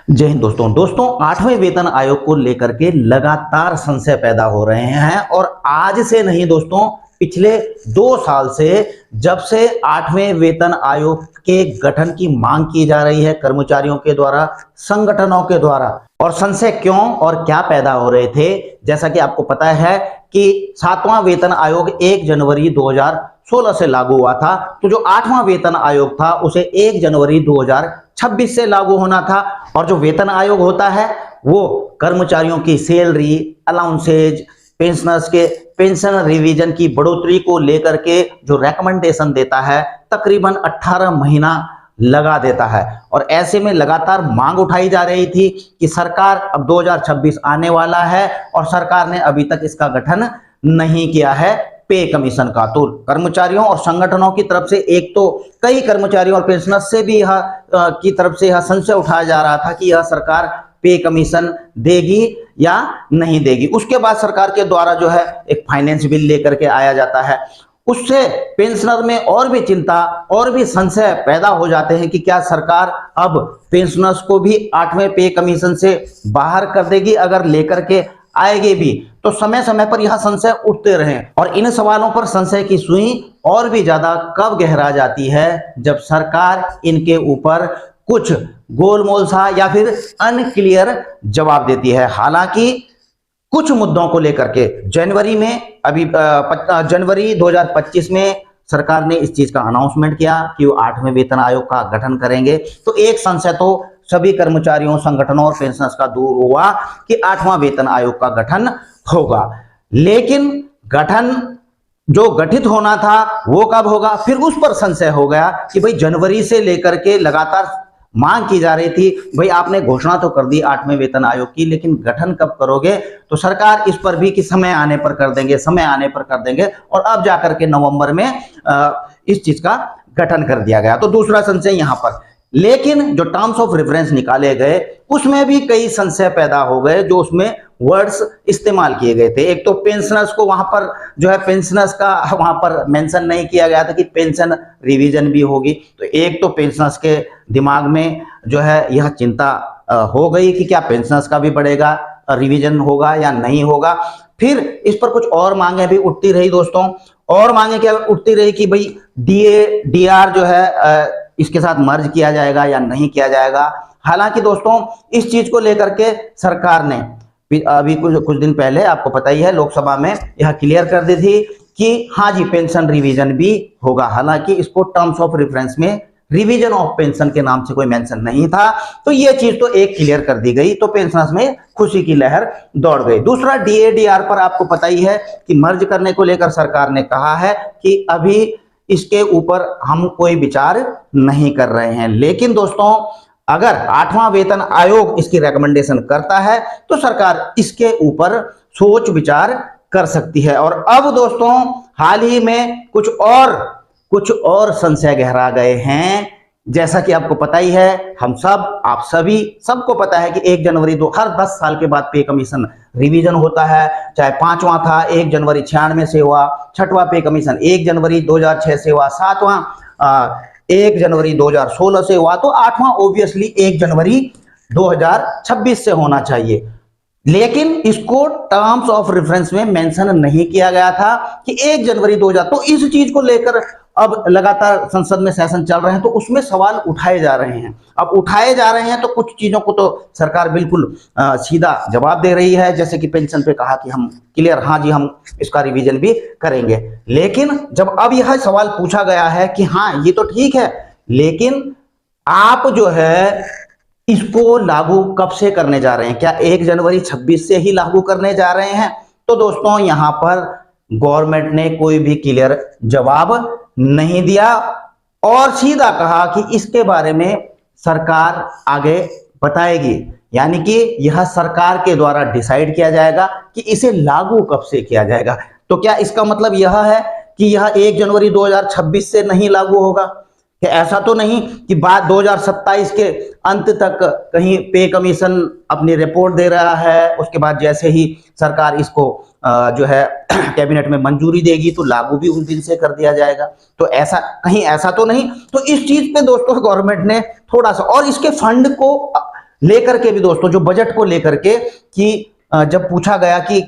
जय हिंद दोस्तों 8वें वेतन आयोग को लेकर के लगातार संशय पैदा हो रहे हैं और आज से नहीं दोस्तों, पिछले 2 साल से जब से 8वें वेतन आयोग के गठन की मांग की जा रही है कर्मचारियों के द्वारा, संगठनों के द्वारा। और संशय क्यों और क्या पैदा हो रहे थे, जैसा कि आपको पता है कि 7वां वेतन आयोग 1 जनवरी 2016 से लागू हुआ था, तो जो 8वां वेतन आयोग था उसे 1 जनवरी 2026 से लागू होना था। और जो वेतन आयोग होता है वो कर्मचारियों की सैलरी, अलाउंसेज, पेंशनर्स के पेंशन रिवीजन की बढ़ोतरी को लेकर के जो रेकमेंडेशन देता है, तकरीबन 18 महीना लगा देता है। और ऐसे में लगातार मांग उठाई जा रही थी कि सरकार अब 2026 आने वाला है और सरकार ने अभी तक इसका गठन नहीं किया है पे कमीशन का। तो कर्मचारियों और संगठनों की तरफ से एक तो कई कर्मचारियों और पेंशनर्स से भी यह की तरफ से यह संशय उठाया जा रहा था कि यह सरकार पे कमीशन देगी या नहीं देगी। उसके बाद सरकार के द्वारा जो है एक फाइनेंस बिल लेकर के आया जाता है, उससे पेंशनर में और भी चिंता और भी संशय पैदा हो जाते हैं कि क्या सरकार अब पेंशनर्स को भी 8वें पे कमीशन से बाहर कर देगी, अगर लेकर के आएगी भी। तो समय समय पर यह संशय उठते रहे और इन सवालों पर संशय की सुई और भी ज्यादा कब गहरा जाती है जब सरकार इनके ऊपर कुछ गोलमोल सा या फिर अनक्लियर जवाब देती है। हालांकि कुछ मुद्दों को लेकर के जनवरी में जनवरी 2025 में सरकार ने इस चीज का अनाउंसमेंट किया कि वो 8वें वेतन आयोग का गठन करेंगे। तो एक संशय तो सभी कर्मचारियों, संगठनों और पेंशनर्स का दूर हुआ कि 8वां वेतन आयोग का गठन होगा। लेकिन गठन जो गठित होना था वो कब होगा, फिर उस पर संशय हो गया कि भाई जनवरी से लेकर के लगातार मांग की जा रही थी, भाई आपने घोषणा तो कर दी 8वें वेतन आयोग की, लेकिन गठन कब करोगे। तो सरकार इस पर भी कि समय आने पर कर देंगे, समय आने पर कर देंगे, और अब जाकर के नवंबर में इस चीज का गठन कर दिया गया। तो दूसरा संशय यहां पर। लेकिन जो टर्म्स ऑफ रेफरेंस निकाले गए उसमें भी कई संशय पैदा हो गए, जो उसमें वर्ड्स इस्तेमाल किए गए थे। एक तो पेंशनर्स को वहां पर जो है पेंशनर्स का वहां पर मेंशन नहीं किया गया था कि पेंशन रिवीजन भी होगी। तो एक तो पेंशनर्स के दिमाग में जो है यह चिंता हो गई कि क्या पेंशनर्स का भी बढ़ेगा, रिवीजन होगा या नहीं होगा। फिर इस पर कुछ और मांगे भी उठती रही दोस्तों। और मांगे क्या उठती रही कि भाई डीए डीआर जो है इसके साथ मर्ज किया जाएगा या नहीं किया जाएगा। हालांकि दोस्तों इस चीज को लेकर के सरकार ने अभी कुछ दिन पहले, आपको पता ही है, लोकसभा में यह क्लियर कर दी थी कि हाँ जी पेंशन रिवीजन भी होगा। हालांकि इसको टर्म्स ऑफ रेफरेंस में रिवीजन ऑफ पेंशन के नाम से कोई मेंशन नहीं था। तो ये चीज तो एक क्लियर कर दी गई, तो पेंशनर्स में खुशी की लहर दौड़ गई। दूसरा डीएडीआर पर आपको पता ही है कि मर्ज करने को लेकर सरकार ने कहा है कि अभी इसके ऊपर हम कोई विचार नहीं कर रहे हैं। लेकिन दोस्तों अगर 8वां वेतन आयोग इसकी रिकमेंडेशन करता है तो सरकार इसके ऊपर सोच विचार कर सकती है। और अब दोस्तों हाल ही में कुछ और संशय गहरा गए हैं। जैसा कि आपको पता ही है, हम सब, आप सभी, सबको पता है कि 1 जनवरी हर 10 साल के बाद पे कमीशन रिवीजन होता है। चाहे 5वां था 1 जनवरी 96 से हुआ, 6वां पे कमीशन 1 जनवरी 2006 से हुआ, 7वां 1 जनवरी 2016 से हुआ, तो 8वां ऑब्वियसली 1 जनवरी 2026 से होना चाहिए। लेकिन इसको टर्म्स ऑफ रेफरेंस में मेंशन नहीं किया गया था कि 1 जनवरी 2000। तो इस चीज को लेकर अब लगातार संसद में सेशन चल रहे हैं, तो उसमें सवाल उठाए जा रहे हैं। अब उठाए जा रहे हैं तो कुछ चीजों को तो सरकार बिल्कुल सीधा जवाब दे रही है, जैसे कि पेंशन पे कहा कि हम क्लियर, हाँ जी हम इसका रिवीजन भी करेंगे। लेकिन जब अब यह सवाल पूछा गया है कि हाँ ये तो ठीक है, लेकिन आप जो है इसको लागू कब से करने जा रहे हैं, क्या 1 जनवरी 26 से ही लागू करने जा रहे हैं। तो दोस्तों यहां पर गवर्नमेंट ने कोई भी क्लियर जवाब नहीं दिया और सीधा कहा कि इसके बारे में सरकार आगे बताएगी, यानी कि यह सरकार के द्वारा डिसाइड किया जाएगा कि इसे लागू कब से किया जाएगा। तो क्या इसका मतलब यह है कि यह 1 जनवरी 2026 से नहीं लागू होगा? कि ऐसा तो नहीं कि बाद 2027 के अंत तक कहीं पे कमीशन अपनी रिपोर्ट दे रहा है, उसके बाद जैसे ही सरकार इसको जो है कैबिनेट में मंजूरी देगी तो लागू भी उस दिन से कर दिया जाएगा। तो ऐसा तो नहीं। तो इस चीज पे दोस्तों गवर्नमेंट ने थोड़ा सा, और इसके फंड को लेकर के भी दोस्तों, जो बजट को लेकर के कि जब पूछा गया कि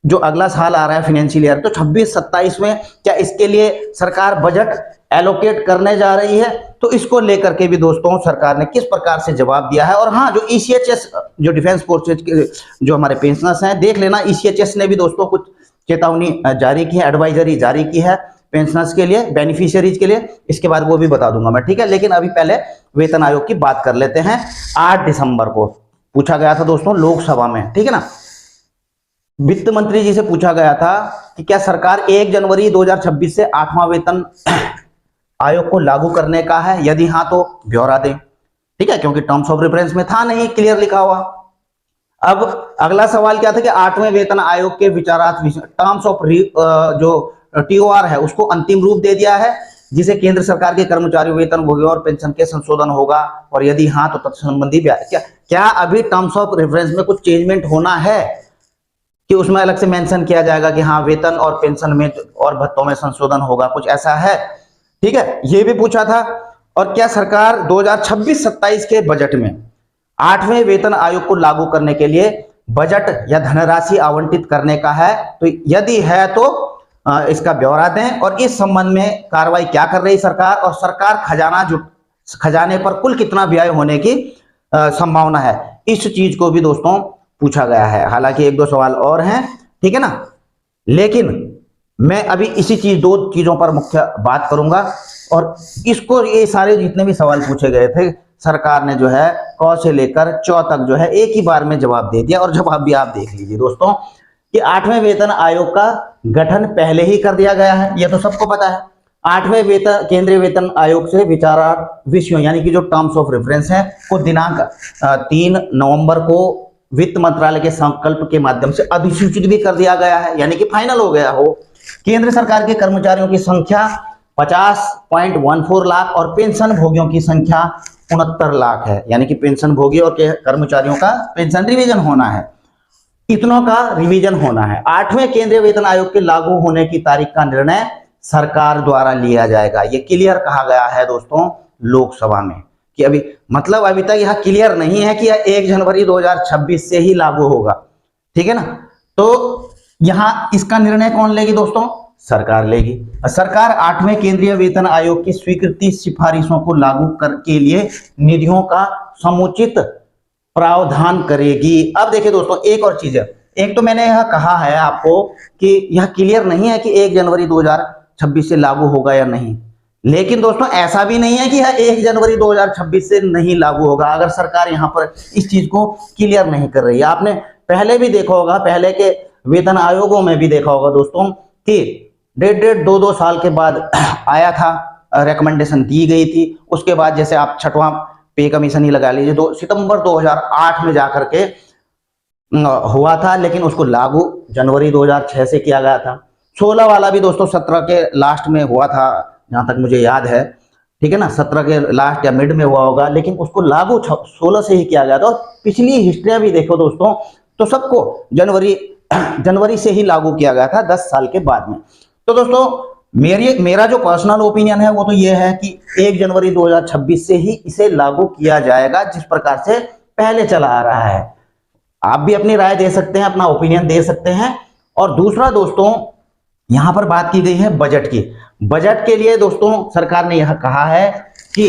जो अगला साल आ रहा है फाइनेंशियल ईयर, तो 26-27 में क्या इसके लिए सरकार बजट एलोकेट करने जा रही है, तो इसको लेकर के भी दोस्तों सरकार ने किस प्रकार से जवाब दिया है। और हाँ, जो ईसीएचएस, जो डिफेंस फोर्सेज के जो हमारे पेंशनर्स हैं, देख लेना, ईसीएचएस ने भी दोस्तों कुछ चेतावनी जारी की है, एडवाइजरी जारी की है पेंशनर्स के लिए, बेनिफिशियरीज के लिए। इसके बाद वो भी बता दूंगा मैं, ठीक है। लेकिन अभी पहले वेतन आयोग की बात कर लेते हैं। 8 दिसंबर को पूछा गया था दोस्तों लोकसभा में, ठीक है ना, वित्त मंत्री जी से पूछा गया था कि क्या सरकार 1 जनवरी 2026 से 8वां वेतन आयोग को लागू करने का है, यदि हाँ तो ब्यौरा दें, ठीक है, क्योंकि टर्म्स ऑफ रेफरेंस में था नहीं क्लियर लिखा हुआ। अब अगला सवाल क्या था कि 8वें वेतन आयोग के विचारार्थ टर्म्स ऑफ जो टीओआर है उसको अंतिम रूप दे दिया है, जिसे केंद्र सरकार के कर्मचारियों वेतन भोगियों और पेंशन के संशोधन होगा, और यदि हाँ तो तत्संबंधी क्या अभी टर्म्स ऑफ रेफरेंस में कुछ चेंजमेंट होना है कि उसमें अलग से मेंशन किया जाएगा कि हाँ वेतन और पेंशन में और भत्तों में संशोधन होगा, कुछ ऐसा है, ठीक है, ये भी पूछा था। और क्या सरकार 2026-27 के बजट में 8वें वेतन आयोग को लागू करने के लिए बजट या धनराशि आवंटित करने का है, तो यदि है तो इसका ब्यौरा दें, और इस संबंध में कार्रवाई क्या कर रही सरकार, और सरकार खजाने पर कुल कितना व्यय होने की संभावना है, इस चीज को भी दोस्तों पूछा गया है। हालांकि 1-2 सवाल और हैं, ठीक है ना, लेकिन मैं अभी इसी चीज 2 चीजों पर मुख्य बात करूंगा। और इसको, ये सारे जितने भी सवाल पूछे गए थे, सरकार ने जो है क से लेकर च तक जो है एक ही बार में जवाब दे दिया। और जवाब भी आप देख लीजिए दोस्तों कि 8वें वेतन आयोग का गठन पहले ही कर दिया गया है, यह तो सबको पता है। 8वें वेतन केंद्रीय वेतन आयोग से विचारार्थ विषयों यानी कि जो टर्म्स ऑफ रेफरेंस है को दिनांक 3 नवंबर को वित्त मंत्रालय के संकल्प के माध्यम से अधिसूचित भी कर दिया गया है, यानी कि फाइनल हो गया हो। केंद्र सरकार के कर्मचारियों की संख्या 50.14 लाख और पेंशन भोगियों की संख्या 69 लाख है, यानी कि पेंशन भोगी और कर्मचारियों का पेंशन रिवीजन होना है, इतनों का रिवीजन होना है। 8वें केंद्रीय वेतन आयोग के लागू होने की तारीख का निर्णय सरकार द्वारा लिया जाएगा, ये क्लियर कहा गया है दोस्तों लोकसभा में, कि अभी मतलब अभी तक यह क्लियर नहीं है कि यह 1 जनवरी 2026 से ही लागू होगा, ठीक है ना। तो यहां इसका निर्णय कौन लेगी दोस्तों, सरकार लेगी। सरकार 8वें केंद्रीय वेतन आयोग की स्वीकृति सिफारिशों को लागू के लिए निधियों का समुचित प्रावधान करेगी। अब देखिए दोस्तों, एक और चीज है, एक तो मैंने यह कहा है आपको कि यह क्लियर नहीं है कि 1 जनवरी 2026 से लागू होगा या नहीं, लेकिन दोस्तों ऐसा भी नहीं है कि यह 1 जनवरी 2026 से नहीं लागू होगा, अगर सरकार यहाँ पर इस चीज को क्लियर नहीं कर रही है। आपने पहले भी देखा होगा, पहले के वेतन आयोगों में भी देखा होगा दोस्तों कि 1.5 2 साल के बाद आया था, रिकमेंडेशन दी गई थी, उसके बाद जैसे आप 6वां पे कमीशन ही लगा लीजिए, 2 सितंबर 2008 में जाकर के हुआ था, लेकिन उसको लागू जनवरी 2006 से किया गया था। 16 वाला भी दोस्तों 17 के लास्ट में हुआ था, जहां तक मुझे याद है, ठीक है ना, 17 के लास्ट या मिड में हुआ होगा, लेकिन उसको लागू 16 से ही किया गया था। और पिछली हिस्ट्रियां भी देखो दोस्तों तो सबको जनवरी से ही लागू किया गया था 10 साल के बाद में। तो दोस्तों मेरा जो पर्सनल ओपिनियन है वो तो ये है कि 1 जनवरी 2026 से ही इसे लागू किया जाएगा, जिस प्रकार से पहले चला आ रहा है। आप भी अपनी राय दे सकते हैं, अपना ओपिनियन दे सकते हैं। और दूसरा दोस्तों, यहां पर बात की गई है बजट की। बजट के लिए दोस्तों सरकार ने यह कहा है कि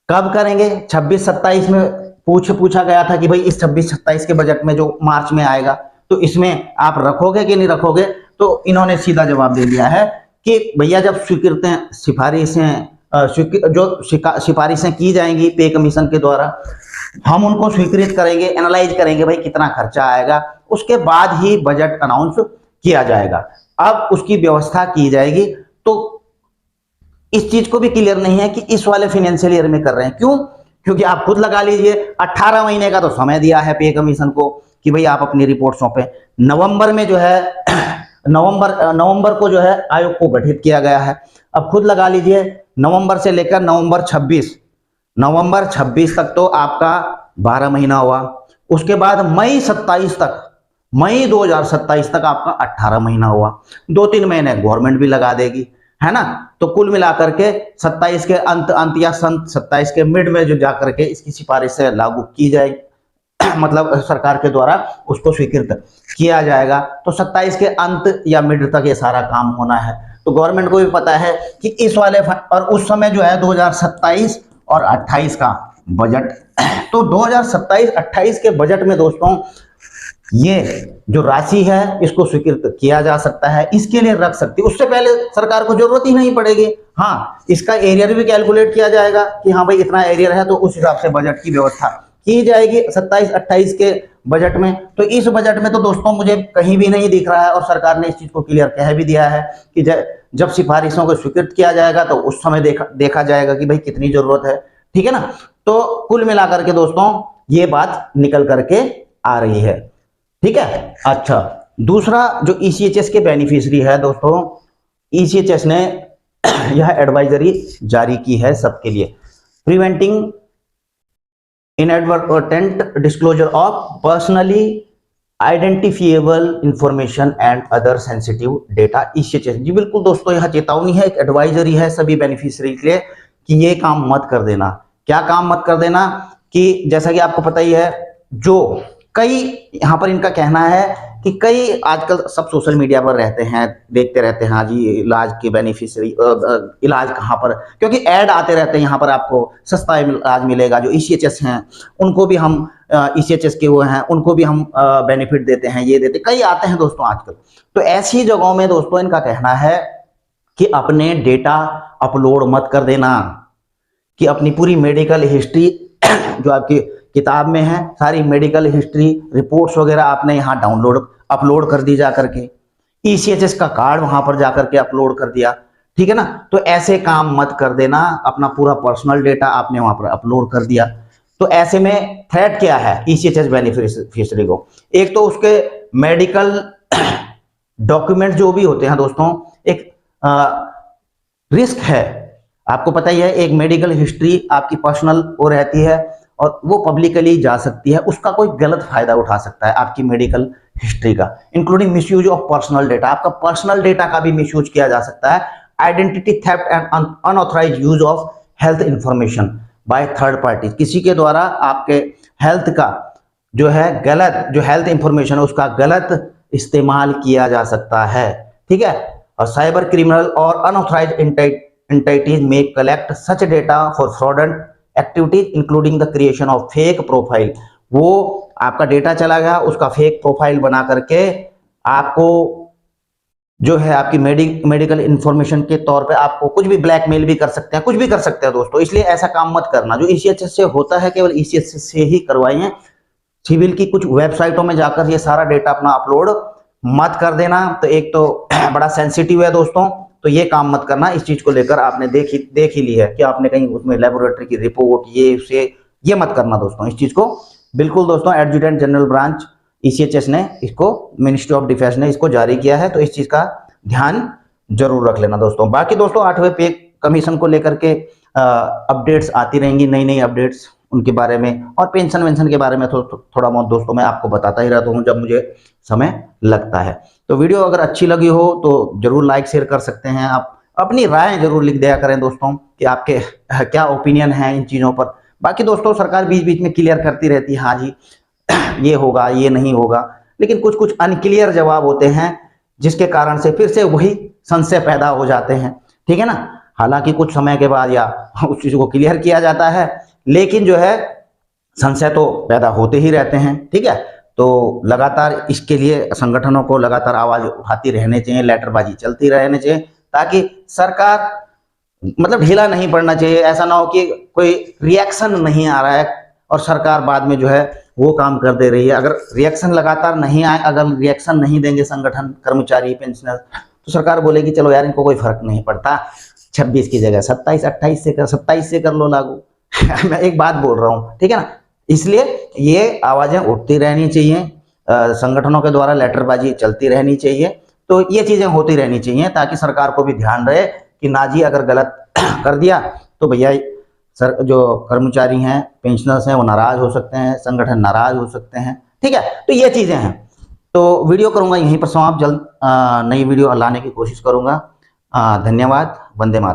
कब करेंगे, 26-27 में पूछा गया था कि भाई इस 26-27 के बजट में जो मार्च में आएगा तो इसमें आप रखोगे कि नहीं रखोगे। तो इन्होंने सीधा जवाब दे दिया है कि भैया जब सिफारिशें की जाएंगी पे कमीशन के द्वारा, हम उनको स्वीकृत करेंगे, एनालाइज करेंगे भाई कितना खर्चा आएगा, उसके बाद ही बजट अनाउंस किया जाएगा। अब उसकी व्यवस्था की जाएगी। तो इस चीज को भी क्लियर नहीं है कि इस वाले फाइनेंशियल ईयर में कर रहे हैं, क्यों, क्योंकि आप खुद लगा लीजिए 18 महीने का तो समय दिया है पे कमीशन को कि भाई आप अपनी रिपोर्ट सौंपे। नवंबर में जो है नवंबर को जो है आयोग को गठित किया गया है। अब खुद लगा लीजिए नवंबर से लेकर नवंबर 26 तक तो आपका 12 महीना हुआ। उसके बाद मई 2027 तक आपका 18 महीना हुआ। 2-3 महीने गवर्नमेंट भी लगा देगी, है ना। तो कुल मिलाकर के 27 के अंत या सन 27 के मिड में जो जाकर के इसकी सिफारिश से लागू की जाएगी, मतलब सरकार के द्वारा उसको स्वीकृत किया जाएगा। तो 27 के अंत या मिड तक ये सारा काम होना है। तो गवर्नमेंट को भी पता है कि इस वाले और उस समय जो है 2027 और 28 का बजट, तो 2027-28 के बजट में दोस्तों ये जो राशि है इसको स्वीकृत किया जा सकता है, इसके लिए रख सकती है। उससे पहले सरकार को जरूरत ही नहीं पड़ेगी। हाँ, इसका एरियर भी कैलकुलेट किया जाएगा कि हाँ भाई इतना एरियर है, तो उस हिसाब से बजट की व्यवस्था की जाएगी 27-28 के बजट में। तो इस बजट में तो दोस्तों मुझे कहीं भी नहीं दिख रहा है, और सरकार ने इस चीज को क्लियर कह भी दिया है कि जब सिफारिशों को स्वीकृत किया जाएगा तो उस समय देखा जाएगा कि भाई कितनी जरूरत है, ठीक है ना। तो कुल मिलाकर के दोस्तों ये बात निकल करके आ रही है, ठीक है। अच्छा, दूसरा जो ईसीएचएस के बेनिफिशियरी है दोस्तों, ईसीएचएस ने यह एडवाइजरी जारी की है सबके लिए, preventing inadvertent disclosure of personally identifiable information and other sensitive data. ECHS, जी बिल्कुल दोस्तों, यह चेतावनी है, एक एडवाइजरी है सभी बेनिफिशियरी के लिए कि ये काम मत कर देना। क्या काम मत कर देना? कि जैसा कि आपको पता ही है, जो कई यहाँ पर इनका कहना है कि कई आजकल सब सोशल मीडिया पर रहते हैं, देखते रहते हैं, हाँ जी इलाज के बेनिफिशियरी, इलाज कहाँ पर, क्योंकि ऐड आते रहते हैं यहाँ पर आपको सस्ता इलाज मिलेगा। जो ईसीएचएस हैं उनको भी हम ईसीएचएस के वो हैं उनको भी हम बेनिफिट देते हैं, ये देते, कई आते हैं दोस्तों आजकल। तो ऐसी जगहों में दोस्तों इनका कहना है कि अपने डेटा अपलोड मत कर देना, कि अपनी पूरी मेडिकल हिस्ट्री जो आपकी किताब में है, सारी मेडिकल हिस्ट्री रिपोर्ट्स वगैरह आपने यहाँ अपलोड कर दी, जा करके ईसीएचएस का कार्ड वहां पर जाकर के अपलोड कर दिया, ठीक है ना। तो ऐसे काम मत कर देना, अपना पूरा पर्सनल डेटा आपने वहां पर अपलोड कर दिया। तो ऐसे में थ्रेट क्या है ईसीएचएस बेनिफिशियरी को? एक तो उसके मेडिकल डॉक्यूमेंट जो भी होते हैं दोस्तों, एक रिस्क है, आपको पता ही है, एक मेडिकल हिस्ट्री आपकी पर्सनल वो रहती है और वो पब्लिकली जा सकती है, उसका कोई गलत फायदा उठा सकता है आपकी मेडिकल हिस्ट्री का, including misuse of personal data, आपका पर्सनल डेटा का भी मिसयूज किया जा सकता है। Identity theft and unauthorised use of health information by third party, किसी के द्वारा आपके हेल्थ का जो है गलत, जो हेल्थ इंफॉर्मेशन है उसका गलत इस्तेमाल किया जा सकता है, ठीक है। और साइबर क्रिमिनल और unauthorised entities may collect such data for fraudulent activities including the creation of fake profile। वो आपका डेटा चला गया, उसका फेक प्रोफाइल बना करके आपको जो है आपकी मेडिकल इंफॉर्मेशन के तौर पे आपको कुछ भी ब्लैकमेल भी कर सकते हैं, कुछ भी कर सकते हैं दोस्तों। इसलिए ऐसा काम मत करना। जो ईसीएचएस से होता है केवल ईसीएचएस से ही करवाइए। सिविल की कुछ वेबसाइटों में जाकर ये सारा डेटा अपना अपलोड मत कर देना। तो एक तो बड़ा सेंसिटिव है दोस्तों, तो ये काम मत करना। इस चीज को लेकर आपने देख ही ली है कि आपने कहीं उसमें लेबोरेटरी की रिपोर्ट ये मत करना दोस्तों, इस चीज को बिल्कुल दोस्तों। एडजुटेंट जनरल ब्रांच ईसीएचएस ने इसको, मिनिस्ट्री ऑफ डिफेंस ने इसको जारी किया है, तो इस चीज का ध्यान जरूर रख लेना दोस्तों। बाकी दोस्तों 8वें पे कमीशन को लेकर के अपडेट्स आती रहेंगी, नई अपडेट्स उनके बारे में, और पेंशन वेंशन के बारे में थोड़ा बहुत दोस्तों मैं आपको बताता ही रहता हूँ जब मुझे समय लगता है। तो वीडियो अगर अच्छी लगी हो तो जरूर लाइक शेयर कर सकते हैं। आप अपनी राय जरूर लिख दिया करें दोस्तों कि आपके क्या ओपिनियन है इन चीज़ों पर। बाकी दोस्तों सरकार बीच बीच में क्लियर करती रहती है, हाँ जी ये होगा ये नहीं होगा, लेकिन कुछ कुछ अनक्लियर जवाब होते हैं जिसके कारण से फिर से वही संशय पैदा हो जाते हैं, ठीक है ना। हालांकि कुछ समय के बाद या उस चीज़ को क्लियर किया जाता है, लेकिन जो है संशय तो पैदा होते ही रहते हैं, ठीक है। तो लगातार इसके लिए संगठनों को लगातार आवाज उठाती रहनी चाहिए, लेटरबाजी चलती रहनी चाहिए, ताकि सरकार मतलब ढीला नहीं पड़ना चाहिए। ऐसा ना हो कि कोई रिएक्शन नहीं आ रहा है और सरकार बाद में जो है वो काम कर दे रही है। अगर रिएक्शन लगातार नहीं आए, अगर रिएक्शन नहीं देंगे संगठन, कर्मचारी, पेंशनर, तो सरकार बोलेगी चलो यार इनको कोई फर्क नहीं पड़ता, 26 की जगह 27 से कर लो लागू। मैं एक बात बोल रहा हूँ, ठीक है ना। इसलिए ये आवाजें उठती रहनी चाहिए, संगठनों के द्वारा लेटरबाजी चलती रहनी चाहिए। तो ये चीजें होती रहनी चाहिए ताकि सरकार को भी ध्यान रहे कि ना जी अगर गलत कर दिया तो भैया सर जो कर्मचारी हैं, पेंशनर्स हैं, वो नाराज हो सकते हैं, संगठन नाराज हो सकते हैं, ठीक है। तो ये चीजें हैं। तो वीडियो करूंगा यहीं पर समाप्त, जल्द नई वीडियो लाने की कोशिश करूंगा। धन्यवाद। वंदे मातरम।